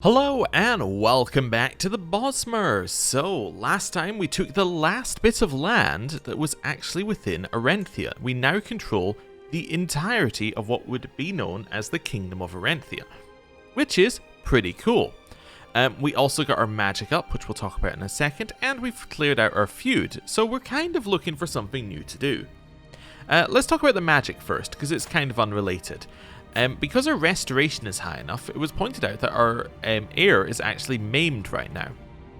Hello and welcome back to the Bosmer. So last time we took the last bit of land that was actually within Orenthia. We now control the entirety of what would be known as the Kingdom of Orenthia, which is pretty cool. We also got our magic up, which we'll talk about in a second, and we've cleared out our feud, so we're kind of looking for something new to do. Let's talk about the magic first, because it's kind of unrelated. Because our restoration is high enough, it was pointed out that our heir is actually maimed right now.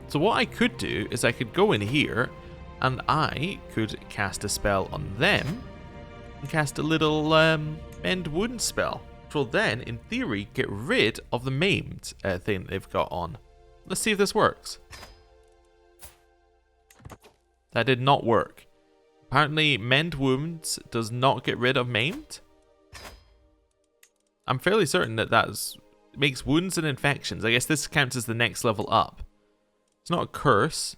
So what I could do is I could go in here and I could cast a spell on them and cast a little mend wound spell, which will then, in theory, get rid of the maimed thing that they've got on. Let's see if this works. That did not work. Apparently, mend wounds does not get rid of maimed. I'm fairly certain that makes wounds and infections. I guess this counts as the next level up. It's not a curse.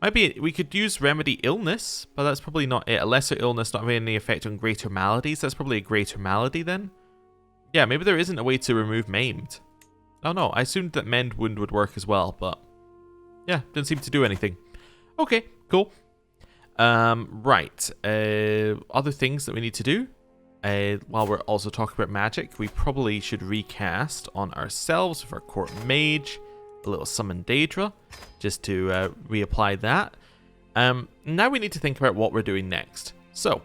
Maybe we could use remedy illness, but that's probably not it. A lesser illness not having any effect on greater maladies. That's probably a greater malady then. Yeah, maybe there isn't a way to remove maimed. Oh no, I assumed that mend wound would work as well, but yeah, didn't seem to do anything. Okay, cool. Right. Other things that we need to do. While we're also talking about magic, we probably should recast on ourselves with our court mage, a little summon Daedra, just to reapply that. Now we need to think about what we're doing next. So,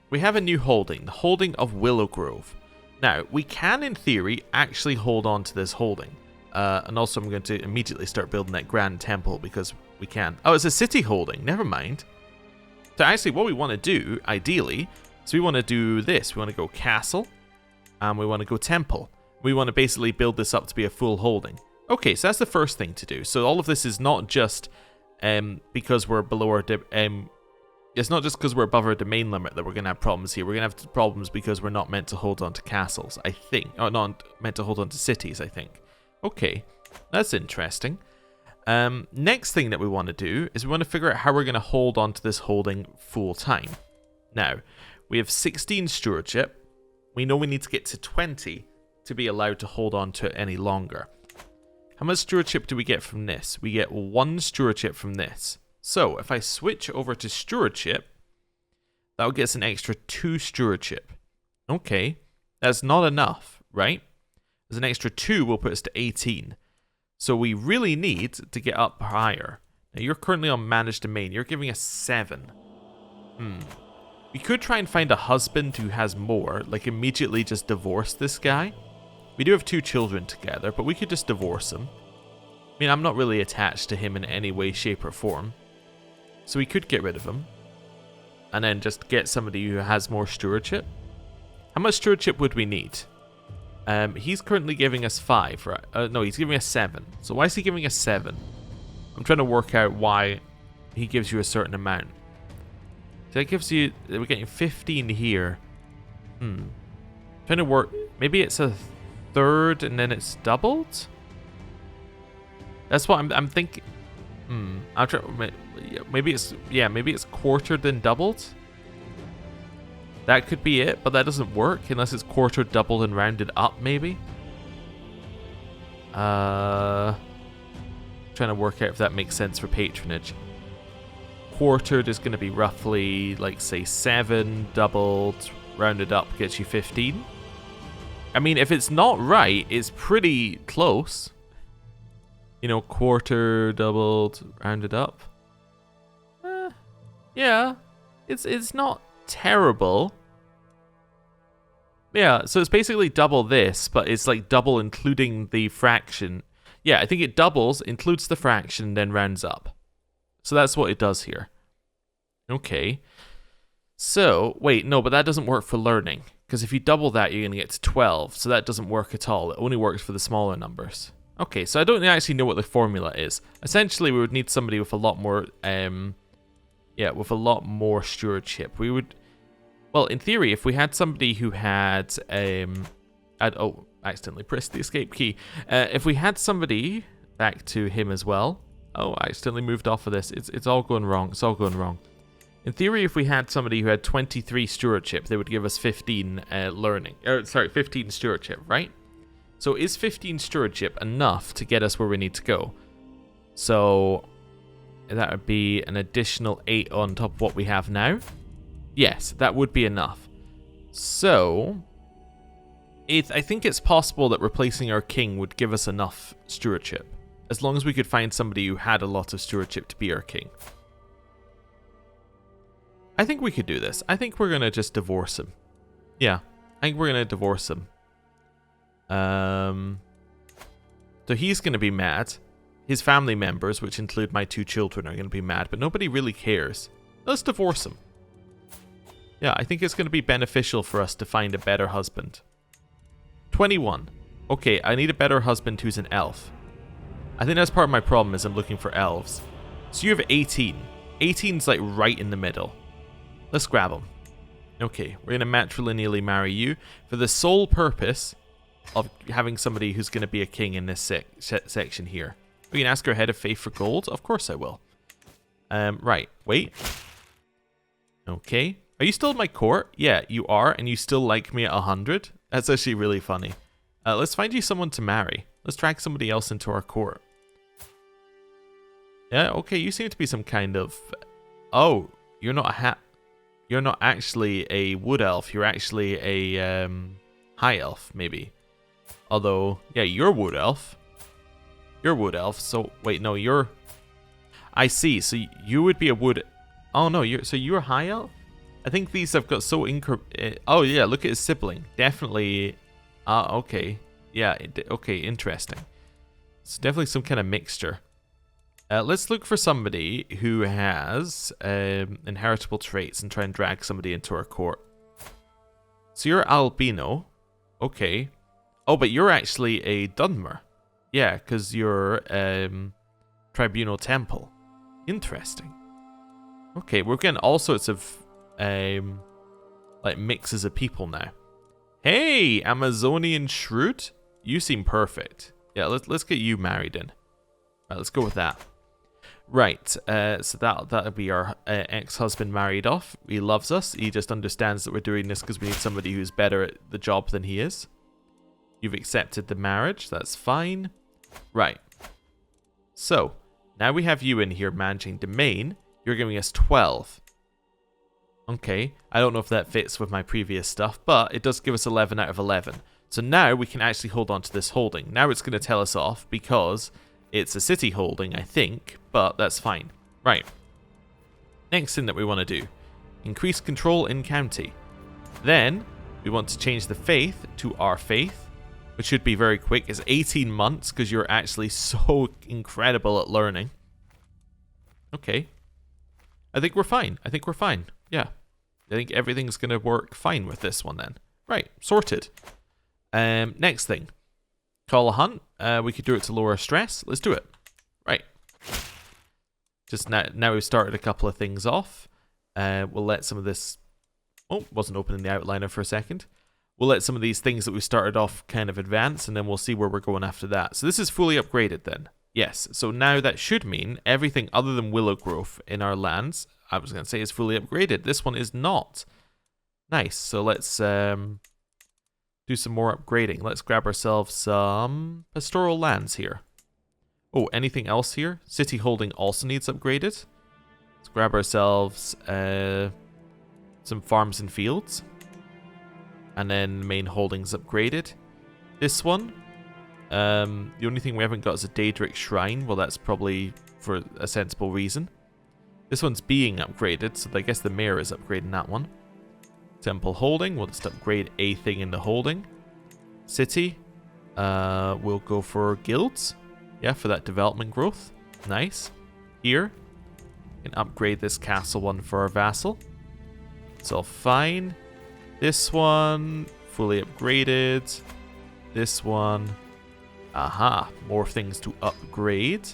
we have a new holding, the holding of Willow Grove. Now, we can, in theory, actually hold on to this holding. And also I'm going to immediately start building that grand temple because we can. Oh, it's a city holding, never mind. So actually what we want to do, ideally, so we want to do this. We want to go castle, and we want to go temple. We want to basically build this up to be a full holding. Okay, so that's the first thing to do. So all of this is not just because we're below our... it's not just because we're above our domain limit that we're going to have problems here. We're going to have problems because we're not meant to hold on to castles, I think. Oh, not meant to hold on to cities, I think. Okay, that's interesting. Next thing that we want to do is we want to figure out how we're going to hold on to this holding full time. Now... we have 16 stewardship. We know we need to get to 20 to be allowed to hold on to it any longer. How much stewardship do we get from this? We get 1 stewardship from this. So if I switch over to stewardship, that'll get us an extra 2 stewardship. Okay, that's not enough, right? There's an extra 2 will put us to 18. So we really need to get up higher. Now you're currently on managed domain. You're giving us 7. We could try and find a husband who has more, like immediately just divorce this guy. We do have 2 children together, but we could just divorce him. I mean, I'm not really attached to him in any way, shape, or form. So we could get rid of him. And then just get somebody who has more stewardship. How much stewardship would we need? He's currently giving us 5, right? No, he's giving us 7. So why is he giving us 7? I'm trying to work out why he gives you a certain amount. So that gives you, we're getting 15 here. Trying to work, maybe it's a third and then it's doubled? That's what I'm thinking. I'm trying, maybe it's quartered then doubled? That could be it, but that doesn't work unless it's quartered, doubled, and rounded up, maybe? Trying to work out if that makes sense for patronage. Quartered is going to be roughly, like, say, 7, doubled, rounded up gets you 15. I mean, if it's not right, it's pretty close. You know, quarter, doubled, rounded up. Yeah, it's not terrible. Yeah, so it's basically double this, but it's like double including the fraction. Yeah, I think it doubles, includes the fraction, then rounds up. So that's what it does here. Okay. So, wait, no, but that doesn't work for learning. Because if you double that, you're going to get to 12. So that doesn't work at all. It only works for the smaller numbers. Okay, so I don't actually know what the formula is. Essentially, we would need somebody with a lot more, with a lot more stewardship. We would, well, in theory, if we had somebody who had, accidentally pressed the escape key. If we had somebody, back to him as well. Oh, I accidentally moved off of this. It's all going wrong. It's all going wrong. In theory, if we had somebody who had 23 stewardship, they would give us 15 15 stewardship, right? So is 15 stewardship enough to get us where we need to go? So that would be an additional 8 on top of what we have now. Yes, that would be enough. So I think it's possible that replacing our king would give us enough stewardship, as long as we could find somebody who had a lot of stewardship to be our king. I think we could do this. I think we're going to just divorce him. Yeah, I think we're going to divorce him. So he's going to be mad. His family members, which include my 2 children, are going to be mad, but nobody really cares. Let's divorce him. Yeah, I think it's going to be beneficial for us to find a better husband. 21. Okay, I need a better husband who's an elf. I think that's part of my problem is I'm looking for elves. So you have 18. 18's like right in the middle. Let's grab him. Okay, we're going to matrilineally marry you for the sole purpose of having somebody who's going to be a king in this section here. We can ask our head of faith for gold. Of course I will. Right, wait. Okay. Are you still in my court? Yeah, you are, and you still like me at 100? That's actually really funny. Let's find you someone to marry. Let's drag somebody else into our court. Yeah, okay, you seem to be some kind of... Oh, you're not a You're not actually a wood elf. You're actually a high elf, maybe. Although, yeah, you're wood elf. You're wood elf. So wait, no, you're. I see. So you would be a wood. Oh no, you're high elf. I think these have got so Oh yeah, look at his sibling. Definitely. Okay. Yeah. Okay. Interesting. It's definitely some kind of mixture. Let's look for somebody who has inheritable traits and try and drag somebody into our court. So you're albino. Okay. Oh, but you're actually a Dunmer. Yeah, because you're Tribunal Temple. Interesting. Okay, we're getting all sorts of like mixes of people now. Hey, Amazonian Shrew. You seem perfect. Yeah, let's get you married in. Right, let's go with that. Right, so that'll be our ex-husband married off. He loves us. He just understands that we're doing this because we need somebody who's better at the job than he is. You've accepted the marriage. That's fine. Right. So, now we have you in here managing domain. You're giving us 12. Okay, I don't know if that fits with my previous stuff, but it does give us 11 out of 11. So now we can actually hold on to this holding. Now it's going to tell us off because it's a city holding, I think, but that's fine. Right. Next thing that we want to do. Increase control in county. Then, we want to change the faith to our faith, which should be very quick. It's 18 months because you're actually so incredible at learning. Okay. I think we're fine. I think we're fine. Yeah. I think everything's going to work fine with this one then. Right. Sorted. Next thing. Call a hunt. We could do it to lower stress. Let's do it. Right. Just now we've started a couple of things off. We'll let some of this... Oh, wasn't opening the outliner for a second. We'll let some of these things that we started off kind of advance, and then we'll see where we're going after that. So this is fully upgraded then. Yes, so now that should mean everything other than willow growth in our lands, I was going to say, is fully upgraded. This one is not. Nice, so let's do some more upgrading. Let's grab ourselves some pastoral lands here. Oh, anything else here? City holding also needs upgraded. Let's grab ourselves some farms and fields. And then main holdings upgraded. This one, the only thing we haven't got is a Daedric Shrine. Well, that's probably for a sensible reason. This one's being upgraded, so I guess the mayor is upgrading that one. Temple holding, we'll just upgrade a thing in the holding. City, we'll go for guilds. Yeah, for that development growth. Nice. Here, we can upgrade this castle one for our vassal. It's all fine. This one, fully upgraded. This one, aha, more things to upgrade.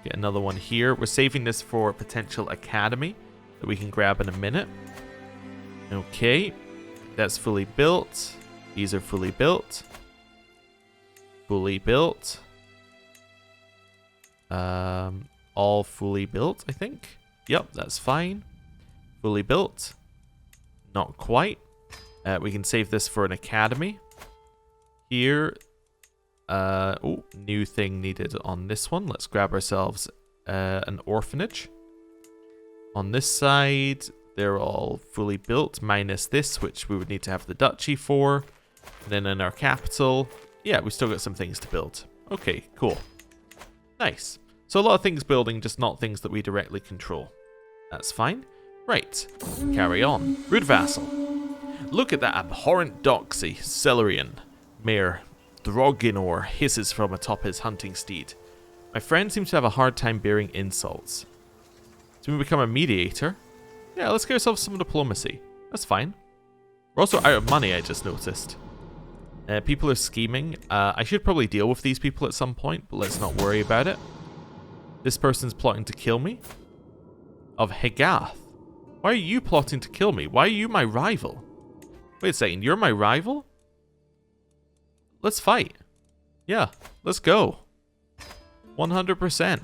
Get another one here. We're saving this for potential academy that we can grab in a minute. Okay, that's fully built. These are fully built. Fully built. All fully built, I think. Yep, that's fine. Fully built. Not quite. We can save this for an academy. here. Oh, new thing needed on this one. Let's grab ourselves an orphanage. On this side, they're all fully built, minus this, which we would need to have the duchy for. And then in our capital, yeah, we still got some things to build. Okay, cool. Nice. So a lot of things building, just not things that we directly control. That's fine. Right, carry on. Rude Vassal. Look at that abhorrent doxy, Celerian. Mayor Droginor hisses from atop his hunting steed. My friend seems to have a hard time bearing insults. So we become a mediator? Yeah, let's get ourselves some diplomacy. That's fine. We're also out of money, I just noticed. People are scheming. I should probably deal with these people at some point, but let's not worry about it. This person's plotting to kill me. Of Hegath. Why are you plotting to kill me? Why are you my rival? Wait a second, you're my rival? Let's fight. Yeah, let's go. 100%.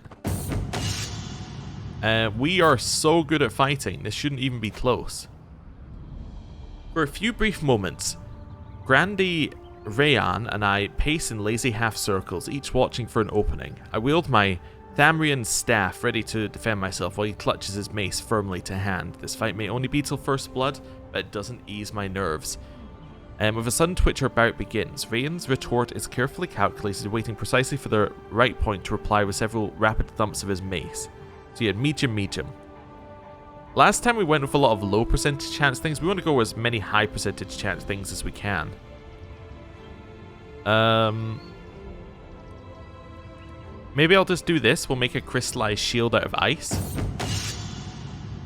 We are so good at fighting, this shouldn't even be close. For a few brief moments, Grandy Rayan and I pace in lazy half circles, each watching for an opening. I wield my Tamriel staff, ready to defend myself, while he clutches his mace firmly to hand. This fight may only be till first blood, but it doesn't ease my nerves. With a sudden twitch, our bout begins. Rayan's retort is carefully calculated, waiting precisely for the right point to reply with several rapid thumps of his mace. So yeah, medium. Last time we went with a lot of low percentage chance things. We want to go with as many high percentage chance things as we can. Maybe I'll just do this. We'll make a crystallized shield out of ice.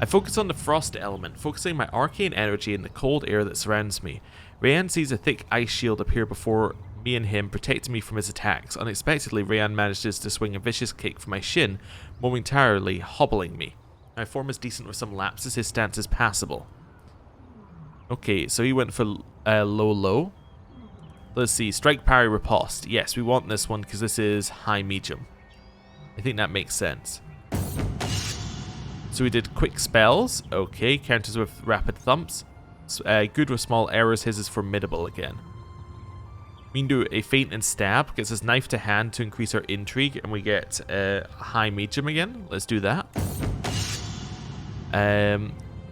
I focus on the frost element, focusing my arcane energy in the cold air that surrounds me. Rayan sees a thick ice shield appear before me and him, protecting me from his attacks. Unexpectedly, Rayan manages to swing a vicious kick for my shin, momentarily hobbling me. My form is decent with some lapses, his stance is passable. Okay, so he went for low. Let's see, strike, parry, riposte. Yes, we want this one because this is high medium. I think that makes sense. So we did quick spells. Okay, counters with rapid thumps. Good with small errors, his is formidable again. We can do a feint and stab, gets us knife to hand to increase our intrigue, and we get high medium again. Let's do that.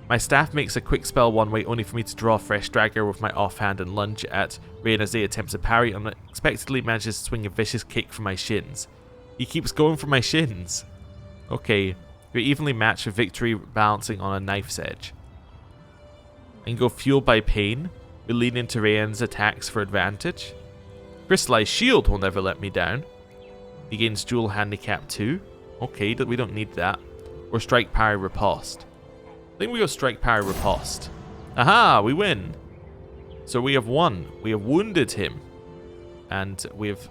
My staff makes a quick spell one way, only for me to draw a fresh dagger with my offhand and lunge at Rayan as they attempt to parry. Unexpectedly manages to swing a vicious kick for my shins. He keeps going for my shins. Okay, we're evenly matched with victory balancing on a knife's edge. And go fueled by pain. We lean into Rayan's attacks for advantage. Crystallized shield will never let me down. He gains dual handicap 2. Okay, we don't need that. Or strike, parry, riposte. I think we go strike, parry, riposte. Aha, we win. So we have won. We have wounded him. And we have,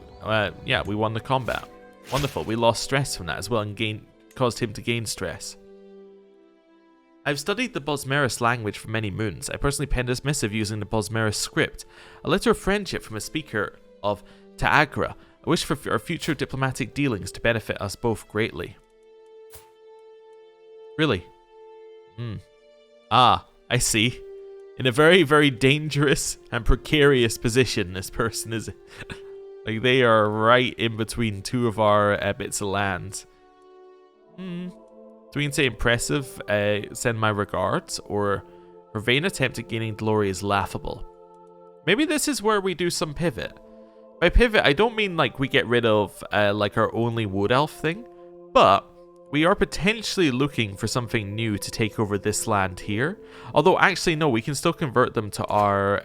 yeah, we won the combat. Wonderful. We lost stress from that as well and caused him to gain stress. I've studied the Bosmerus language for many moons. I personally penned this missive using the Bosmerus script. A letter of friendship from a speaker of Ta'agra. I wish for our future diplomatic dealings to benefit us both greatly. Really? Ah, I see. In a very, very dangerous and precarious position this person is. Like, they are right in between two of our bits of land. So we can say impressive, send my regards, or her vain attempt at gaining glory is laughable. Maybe this is where we do some pivot. By pivot, I don't mean like we get rid of like our only wood elf thing, but we are potentially looking for something new to take over this land here. Although actually no, we can still convert them to our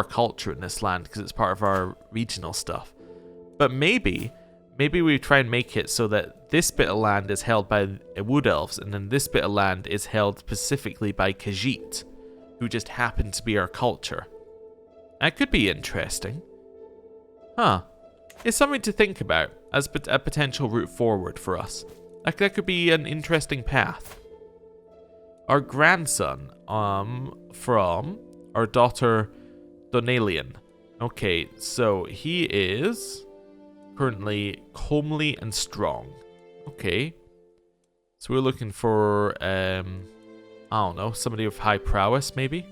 culture in this land because it's part of our regional stuff. But maybe we try and make it so that this bit of land is held by wood elves, and then this bit of land is held specifically by Khajiit, who just happen to be our culture. That could be interesting. Huh. It's something to think about as a potential route forward for us. That could be an interesting path. Our grandson, from our daughter Donalian. Okay, so he is currently comely and strong. Okay. So we're looking for, I don't know, somebody with high prowess, maybe?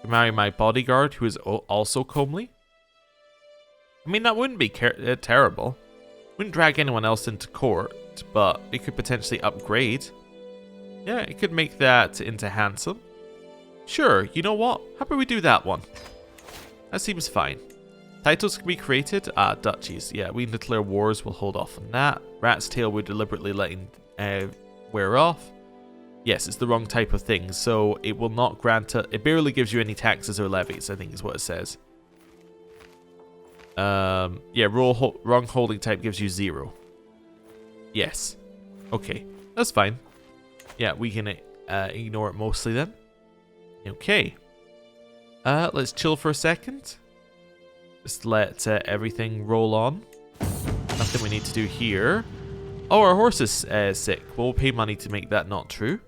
Marry my bodyguard, who is also comely. I mean, that wouldn't be terrible. Wouldn't drag anyone else into court, but it could potentially upgrade. Yeah, it could make that into handsome. Sure, you know what? How about we do that one? That seems fine. Titles can be created. Duchies. Yeah, we declare wars. We'll hold off on that. Rat's tail we're deliberately letting wear off. Yes, it's the wrong type of thing, so it will not grant it barely gives you any taxes or levies, I think is what it says. Yeah, wrong holding type gives you 0. Yes. Okay, that's fine. Yeah, we can ignore it mostly then. Okay. Let's chill for a second. Just let everything roll on. Nothing we need to do here. Oh, our horse is sick. We'll pay money to make that not true.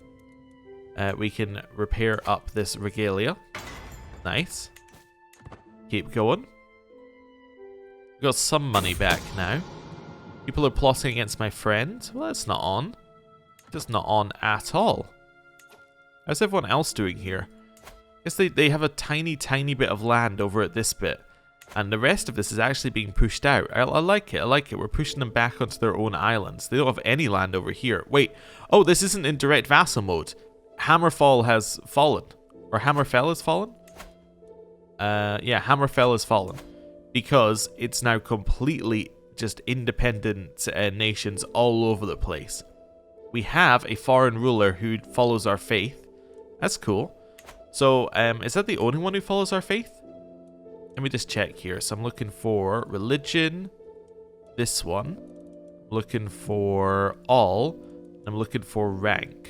We can repair up this regalia. Nice. Keep going. We've got some money back now. People are plotting against my friend. Well, that's not on. Just not on at all. How's everyone else doing here? I guess they have a tiny bit of land over at this bit. And the rest of this is actually being pushed out. I like it. I like it. We're pushing them back onto their own islands. They don't have any land over here. Wait. Oh, this isn't in direct vassal mode. Hammerfall has fallen. Or Hammerfell has fallen? Yeah, Hammerfell has fallen. Because it's now completely just independent nations all over the place. We have a foreign ruler who follows our faith. That's cool. So, is that the only one who follows our faith? Let me just check here. So I'm looking for religion. This one. I'm looking for all. I'm looking for rank.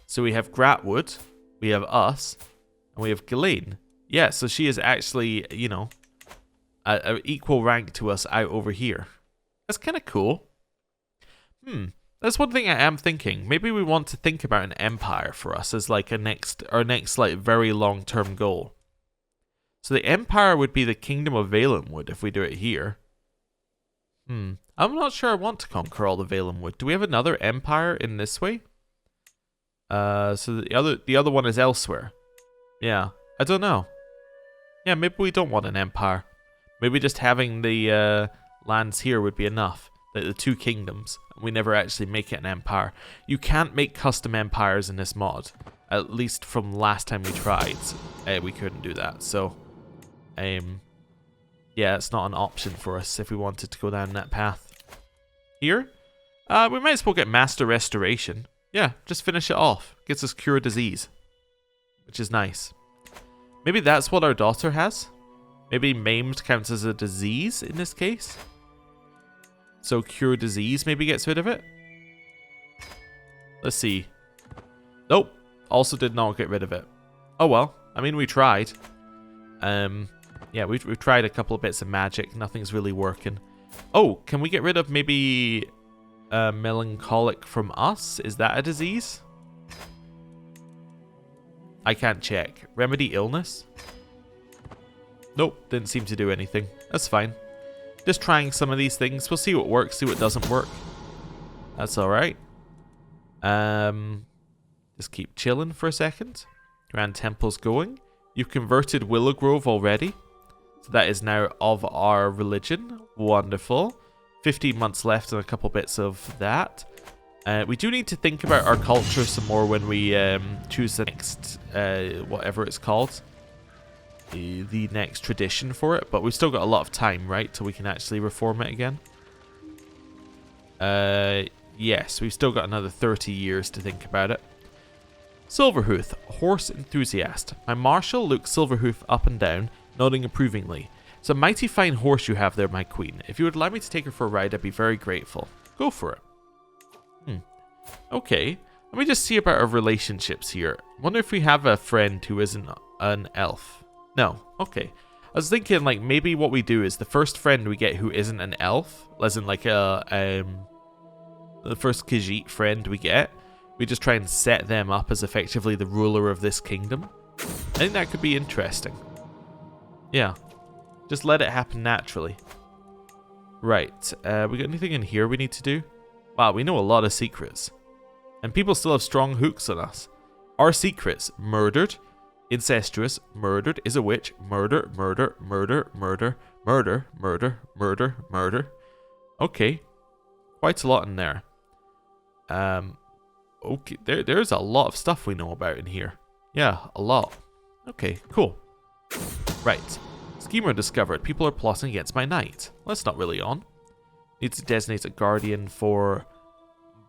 So we have Gratwood. We have us. And we have Ghislaine. Yeah, so she is actually, you know, an equal rank to us out over here. That's kind of cool. That's one thing I am thinking. Maybe we want to think about an empire for us as like our next like very long-term goal. So the empire would be the kingdom of Valenwood if we do it here. I'm not sure I want to conquer all the Valenwood. Do we have another empire in this way? So the other one is elsewhere. Yeah, I don't know. Yeah, maybe we don't want an empire. Maybe just having the lands here would be enough. The 2 kingdoms. We never actually make it an empire. You can't make custom empires in this mod. At least from last time we tried. We couldn't do that. So, yeah, it's not an option for us if we wanted to go down that path. Here? We might as well get Master Restoration. Yeah, just finish it off. Gets us Cure Disease. Which is nice. Maybe that's what our daughter has? Maybe Maimed counts as a disease in this case? So Cure Disease maybe gets rid of it? Let's see. Nope. Also did not get rid of it. Oh well. I mean, we tried. Yeah, we've tried a couple of bits of magic. Nothing's really working. Oh, can we get rid of maybe melancholic from us? Is that a disease? I can't check. Remedy illness? Nope, didn't seem to do anything. That's fine. Just trying some of these things. We'll see what works, see what doesn't work. That's alright. Just keep chilling for a second. Grand Temple's going. You've converted Willow Grove already. So that is now of our religion. Wonderful. 15 months left and a couple bits of that. We do need to think about our culture some more when we choose the next, whatever it's called. The next tradition for it. But we've still got a lot of time, right? Till we can actually reform it again. Yes, we've still got another 30 years to think about it. Silverhoof, horse enthusiast. My marshal looks Silverhoof up and down, nodding approvingly. It's a mighty fine horse you have there, my queen. If you would allow me to take her for a ride, I'd be very grateful. Go for it. Okay. Let me just see about our relationships here. Wonder if we have a friend who isn't an elf. No. Okay. I was thinking, like, maybe what we do is the first friend we get who isn't an elf, as in, like, the first Khajiit friend we get, we just try and set them up as effectively the ruler of this kingdom. I think that could be interesting. Yeah. Just let it happen naturally. Right. We got anything in here we need to do? Wow, we know a lot of secrets. And people still have strong hooks on us. Our secrets. Murdered. incestuous, murdered, is a witch, murder, murder, murder, murder, murder, murder, murder, murder. Okay, quite a lot in there. Okay, there's a lot of stuff we know about in here. Yeah, a lot. Okay, cool. Right. Schemer discovered. People are plotting against my knight. Well, that's not really on. Need to designate a guardian for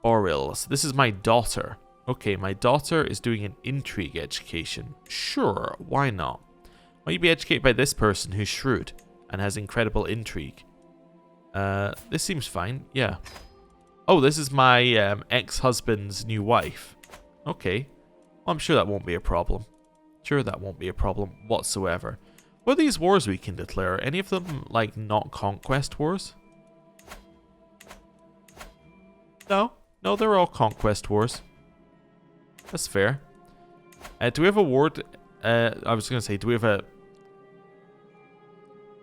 Boril. So this is my daughter. Okay, my daughter is doing an intrigue education. Sure, why not? Why you be educated by this person who's shrewd and has incredible intrigue? This seems fine. Yeah. Oh, this is my ex-husband's new wife. Okay. Well, I'm sure that won't be a problem. Sure, that won't be a problem whatsoever. What are these wars we can declare? Are any of them, like, not conquest wars? No. No, they're all conquest wars. That's fair. Do we have a ward? I was going to say, do we have a...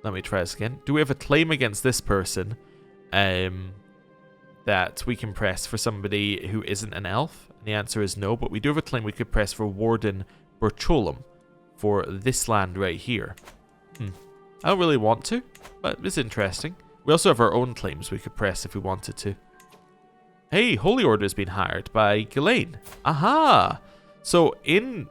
Let me try this again. Do we have a claim against this person that we can press for somebody who isn't an elf? And the answer is no, but we do have a claim we could press for Warden Bercholum for this land right here. I don't really want to, but it's interesting. We also have our own claims we could press if we wanted to. Hey, Holy Order has been hired by Ghislaine. Aha! So in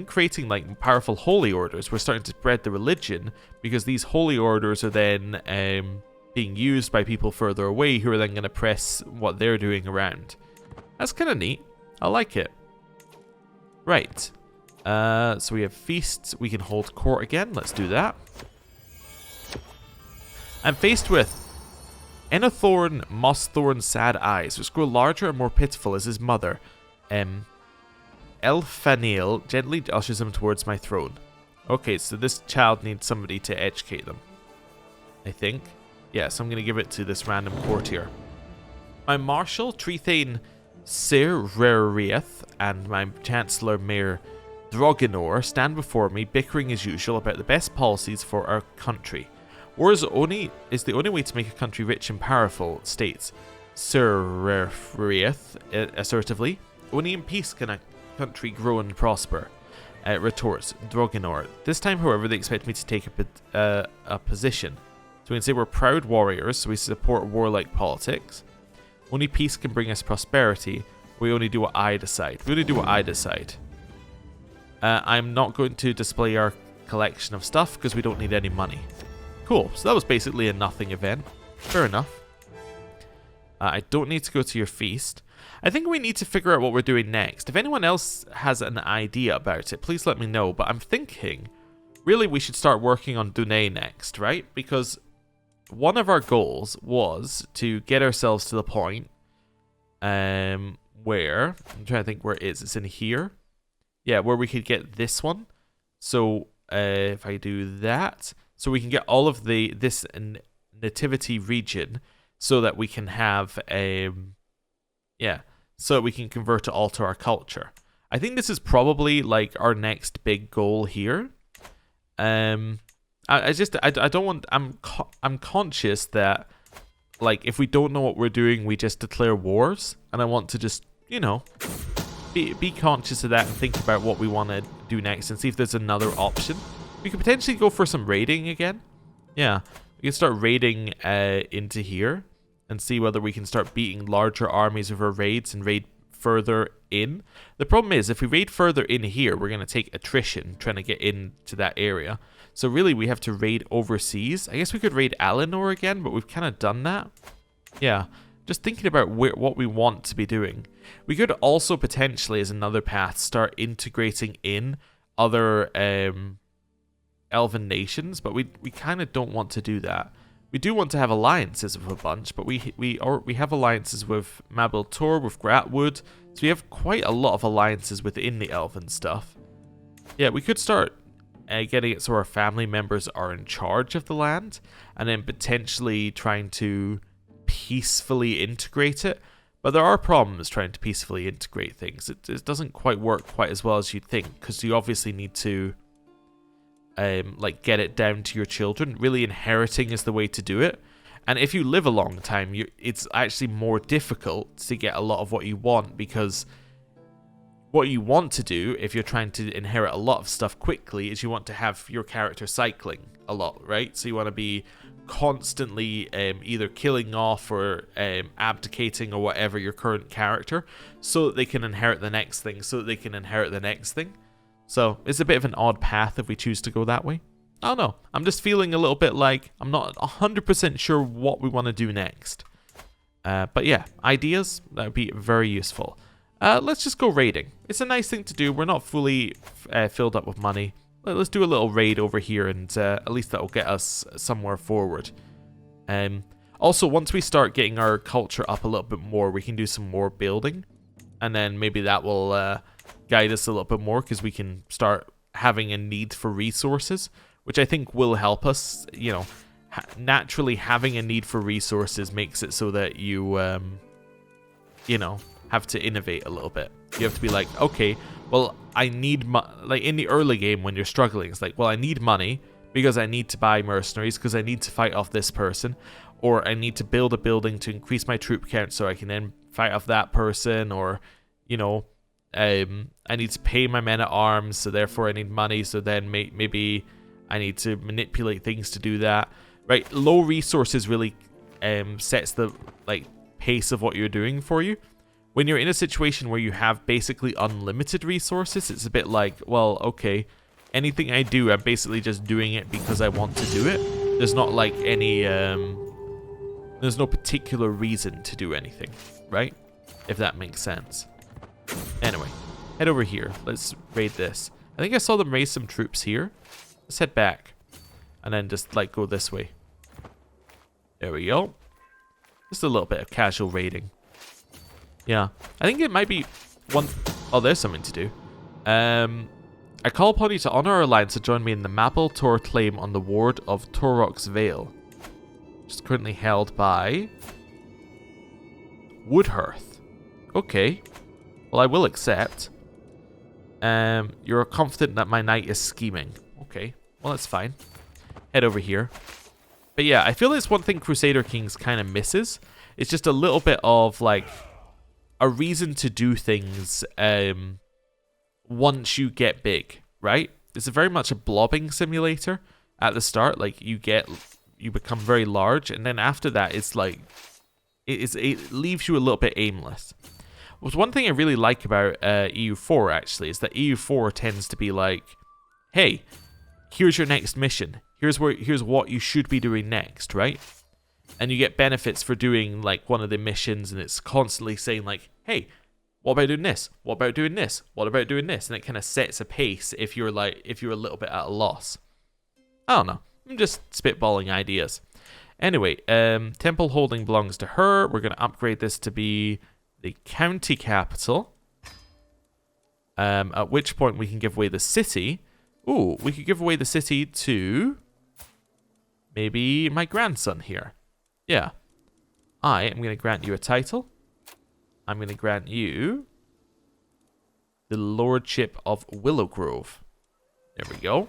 creating like powerful Holy Orders, we're starting to spread the religion because these Holy Orders are then being used by people further away who are then going to press what they're doing around. That's kind of neat. I like it. Right. So we have feasts. We can hold court again. Let's do that. I'm faced with Ennothorn, Mossthorn, Sad Eyes, which grow larger and more pitiful as his mother. Elfaniel gently ushers him towards my throne. Okay, so this child needs somebody to educate them. I think. Yes, I'm going to give it to this random courtier. My Marshal, Trethane Sirrerieth, and my Chancellor Mayor Drogonor stand before me, bickering as usual about the best policies for our country. War is the only way to make a country rich and powerful, states Sirrerieth assertively. Only in peace can a country grow and prosper, retorts Drogonor. This time, however, they expect me to take a position. So we can say we're proud warriors, so we support warlike politics. Only peace can bring us prosperity. We only do what I decide. We only do what I decide. I'm not going to display our collection of stuff because we don't need any money. Cool. So that was basically a nothing event. Fair enough. I don't need to go to your feast. I think we need to figure out what we're doing next. If anyone else has an idea about it, please let me know. But I'm thinking, really, we should start working on Dunay next, right? Because one of our goals was to get ourselves to the point where, I'm trying to think where it is. It's in here. Yeah, where we could get this one. So if I do that, so we can get all of this nativity region, so that we can have so that we can convert it all to our culture. I think this is probably like our next big goal here. I'm conscious that, like, if we don't know what we're doing, we just declare wars, and I want to just, you know, be conscious of that and think about what we want to do next and see if there's another option. We could potentially go for some raiding again. Yeah, we can start raiding into here and see whether we can start beating larger armies of our raids and raid further in. The problem is, if we raid further in here, we're going to take attrition trying to get into that area. So really, we have to raid overseas. I guess we could raid Alinor again, but we've kind of done that. Yeah, just thinking about what we want to be doing. We could also potentially, as another path, start integrating in other elven nations, but we kind of don't want to do that. We do want to have alliances with a bunch, but we have alliances with Mabel Tor, with Gratwood, so we have quite a lot of alliances within the elven stuff. Yeah, we could start getting it so our family members are in charge of the land, and then potentially trying to peacefully integrate it. But there are problems trying to peacefully integrate things. It doesn't quite work quite as well as you'd think, because you obviously need to like get it down to your children. Really, inheriting is the way to do it. And if you live a long time, it's actually more difficult to get a lot of what you want, because what you want to do if you're trying to inherit a lot of stuff quickly is you want to have your character cycling a lot, right? So you want to be constantly either killing off or abdicating or whatever your current character so that they can inherit the next thing, So it's a bit of an odd path if we choose to go that way. I don't know. I'm just feeling a little bit like I'm not 100% sure what we want to do next. But yeah, ideas, that would be very useful. Let's just go raiding. It's a nice thing to do. We're not fully filled up with money. Let's do a little raid over here, and at least that'll get us somewhere forward. Also, once we start getting our culture up a little bit more, we can do some more building. And then maybe that will guide us a little bit more, because we can start having a need for resources, which I think will help us. You know, naturally having a need for resources makes it so that you, you know, have to innovate a little bit. You have to be like, okay, well, I need like in the early game when you're struggling, it's like, well, I need money because I need to buy mercenaries, because I need to fight off this person, or I need to build a building to increase my troop count so I can then fight off that person, or, you know, I need to pay my men at arms, so therefore I need money, so then maybe I need to manipulate things to do that, right? Low resources really sets the like pace of what you're doing for you. When you're in a situation where you have basically unlimited resources, it's a bit like, well, okay, anything I do, I'm basically just doing it because I want to do it. There's not like any, there's no particular reason to do anything, right? If that makes sense. Anyway, head over here. Let's raid this. I think I saw them raise some troops here. Let's head back. And then just, like, go this way. There we go. Just a little bit of casual raiding. Yeah, I think it might be one... Oh, there's something to do. I call upon you to honor our alliance to join me in the Mabel Tor claim on the ward of Torrock's Vale, which is currently held by Woodhearth. Okay, well, I will accept. You're confident that my knight is scheming. Okay, well, that's fine. Head over here. But yeah, I feel it's one thing Crusader Kings kind of misses. It's just a little bit of, like, a reason to do things once you get big, right? It's very much a blobbing simulator at the start. Like, you become very large, and then after that, it's like, it leaves you a little bit aimless. Well, one thing I really like about EU4, actually, is that EU4 tends to be like, hey, here's your next mission. Here's what you should be doing next, right? And you get benefits for doing, like, one of the missions, and it's constantly saying, like, hey, what about doing this? What about doing this? What about doing this? And it kind of sets a pace if you're a little bit at a loss. I don't know. I'm just spitballing ideas. Anyway, temple holding belongs to her. We're going to upgrade this to be the county capital. At which point we can give away the city. Ooh, we could give away the city to maybe my grandson here. Yeah. I am going to grant you a title. I'm going to grant you the Lordship of Willowgrove. There we go.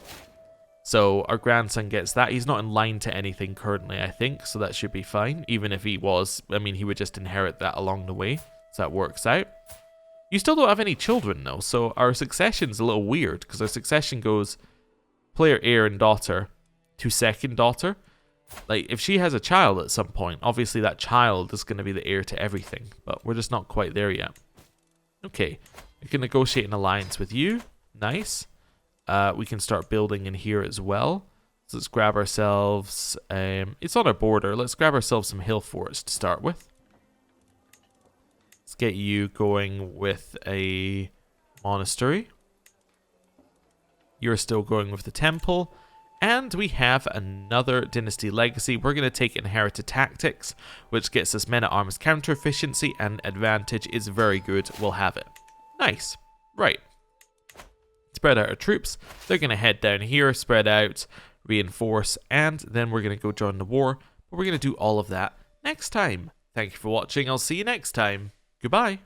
So our grandson gets that. He's not in line to anything currently, I think, so that should be fine. Even if he was, I mean, he would just inherit that along the way. So that works out. You still don't have any children, though, so our succession's a little weird, because our succession goes player, heir, and daughter to second daughter. Like, if she has a child at some point, obviously that child is going to be the heir to everything, but we're just not quite there yet. Okay, we can negotiate an alliance with you. Nice. We can start building in here as well. So let's grab ourselves, it's on our border, let's grab ourselves some hill forts to start with. Let's get you going with a monastery. You're still going with the temple. And we have another dynasty legacy. We're going to take inherited tactics, which gets us men at arms counter efficiency, and advantage is very good. We'll have it. Nice. Right. Spread out our troops. They're going to head down here, spread out, reinforce, and then we're going to go join the war. But we're going to do all of that next time. Thank you for watching. I'll see you next time. Goodbye.